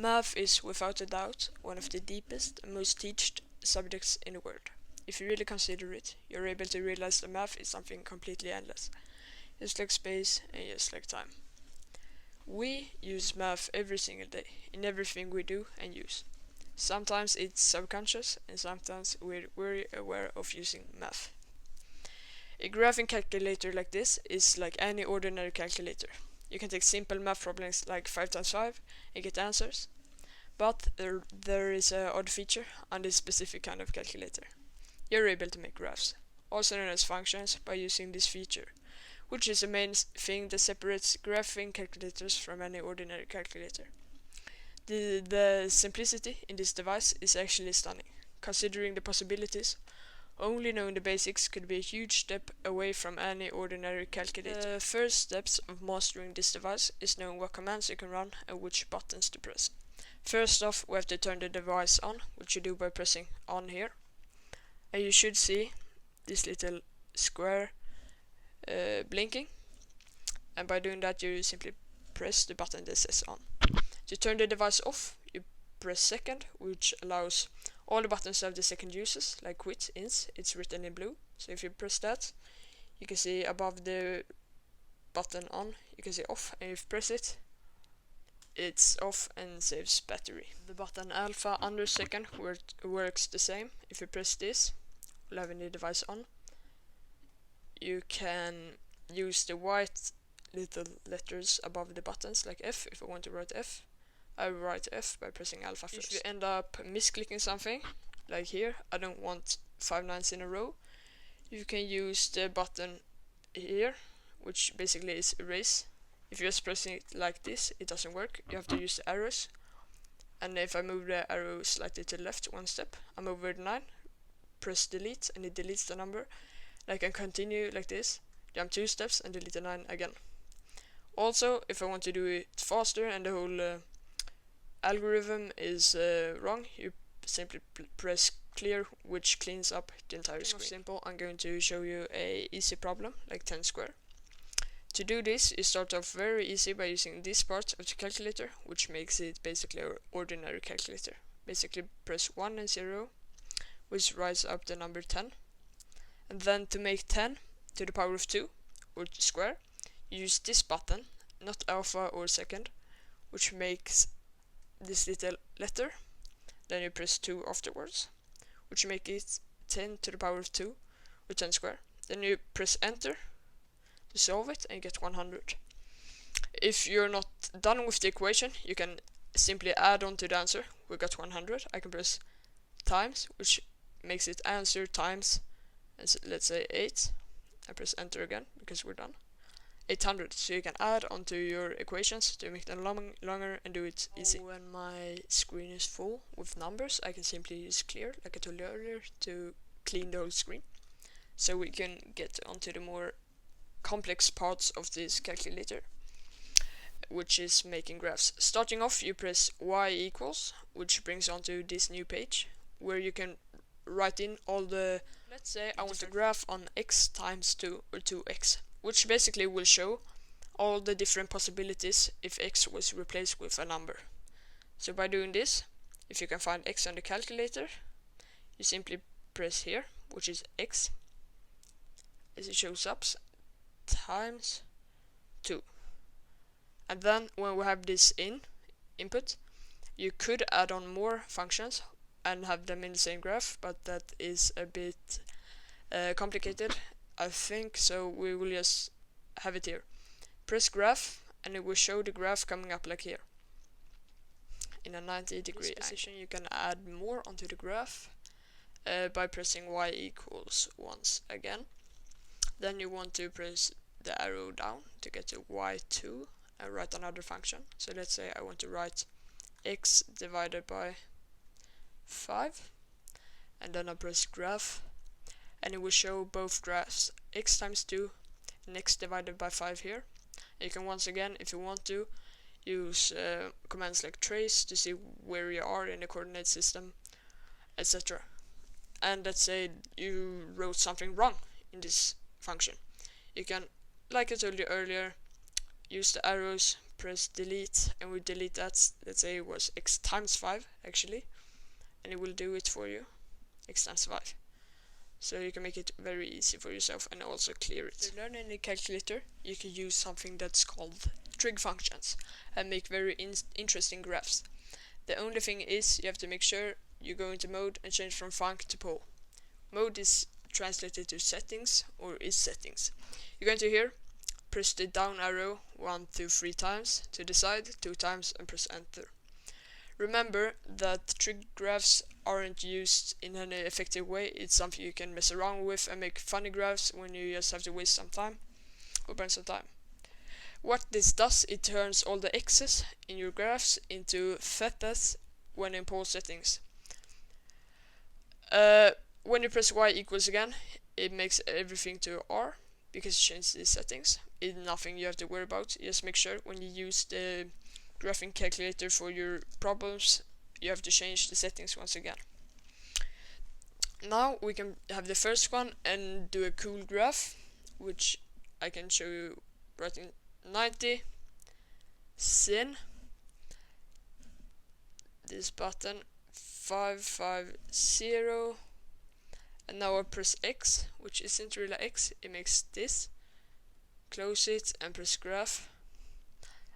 Math is, without a doubt, one of the deepest and most taught subjects in the world. If you really consider it, you're able to realize that math is something completely endless, just like space and just like time. We use math every single day, in everything we do and use. Sometimes it's subconscious, and sometimes we're very aware of using math. A graphing calculator like this is like any ordinary calculator. You can take simple math problems like 5 times 5 and get answers. But there is an odd feature on this specific kind of calculator. You're able to make graphs, also known as functions, by using this feature, which is the main thing that separates graphing calculators from any ordinary calculator. The simplicity in this device is actually stunning. Considering the possibilities, only knowing the basics could be a huge step away from any ordinary calculator. The first steps of mastering this device is knowing what commands you can run and which buttons to press. First off, we have to turn the device on, which you do by pressing on here. And you should see this little square blinking. And by doing that, you simply press the button that says on. To turn the device off, you press second, which allows all the buttons to have the second uses, like quit, ins, it's written in blue. So if you press that, you can see above the button on, you can see off, and if you press it, it's off and saves battery. The button alpha under second works the same. If you press this, while having the device on, you can use the white little letters above the buttons, like F. If I want to write F, I will write F by pressing alpha first. If you end up misclicking something, like here, I don't want 5 9s in a row, you can use the button here, which basically is erase. If you're just pressing it like this, it doesn't work. You have to use the arrows. And if I move the arrow slightly to the left one step, I move over the 9, press delete, and it deletes the number. And I can continue like this, jump 2 steps, and delete the 9 again. Also, if I want to do it faster and the whole algorithm is wrong, you simply press clear, which cleans up the entire screen. Simple, I'm going to show you a easy problem, like 10 square. To do this, you start off very easy by using this part of the calculator, which makes it basically an ordinary calculator. Basically press 1 and 0, which writes up the number 10. And then to make 10 to the power of 2, or square, you use this button, not alpha or second, which makes this little letter. Then you press 2 afterwards, which makes it 10 to the power of 2, or 10 square. Then you press enter to solve it and you get 100. If you're not done with the equation, you can simply add on to the answer. We got 100. I can press times, which makes it answer times, and let's say 8. I press enter again because we're done. 800. So you can add onto your equations to make them longer and do it easy. When my screen is full with numbers, I can simply use clear, like I told you earlier, to clean the whole screen. So we can get onto the more complex parts of this calculator, which is making graphs. Starting off, you press y equals, which brings onto this new page where you can write in all the, let's say I want a graph on x times 2 or 2x, which basically will show all the different possibilities if x was replaced with a number. So by doing this, if you can find x on the calculator, you simply press here, which is x, as it shows up, times 2. And then when we have this input, you could add on more functions and have them in the same graph, but that is a bit complicated, I think, so we will just have it here. Press graph and it will show the graph coming up like here in a 90-degree position. You can add more onto the graph by pressing y equals once again. Then you want to press the arrow down to get to y2 and write another function. So let's say I want to write x divided by 5, and then I press graph and it will show both graphs, x times 2 and x divided by 5 here. And you can once again, if you want to, use commands like trace to see where you are in the coordinate system, etc. And let's say you wrote something wrong in this function. You can, like I told you earlier, use the arrows, press delete, and we delete that. Let's say it was x times 5 actually, and it will do it for you, x times 5. So you can make it very easy for yourself and also clear it. To learn any calculator, you can use something that's called trig functions and make very interesting graphs. The only thing is you have to make sure you go into mode and change from func to pole. Mode is translated to settings or is settings. You go into here, press the down arrow 1, 2, 3 times to the side, 2 times, and press enter. Remember that trig graphs aren't used in any effective way. It's something you can mess around with and make funny graphs when you just have to waste some time or burn some time. What this does, it turns all the x's in your graphs into thetas when in pole settings. When you press y equals again, it makes everything to r because it changes the settings. It's nothing you have to worry about. Just make sure when you use the graphing calculator for your problems, you have to change the settings once again. Now we can have the first one and do a cool graph, which I can show you right in 90 sin this button 550, and now I press X, which isn't really X, it makes this. Close it and press graph,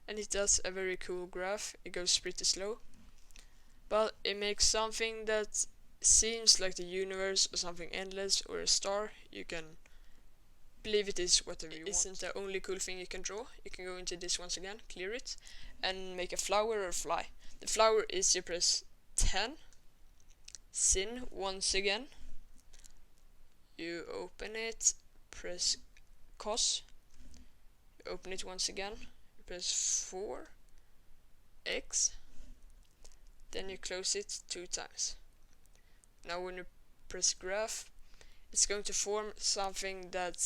and it does a very cool graph. It goes pretty slow, but it makes something that seems like the universe or something endless or a star. You can believe it is whatever you want. It isn't the only cool thing you can draw. You can go into this once again, clear it, and make a flower or fly. The flower is you press 10, sin once again, you open it, press cos, you open it once again, you press 4, x, then you close it 2 times. Now when you press graph, it's going to form something that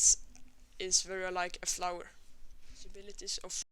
is very like a flower. Possibilities of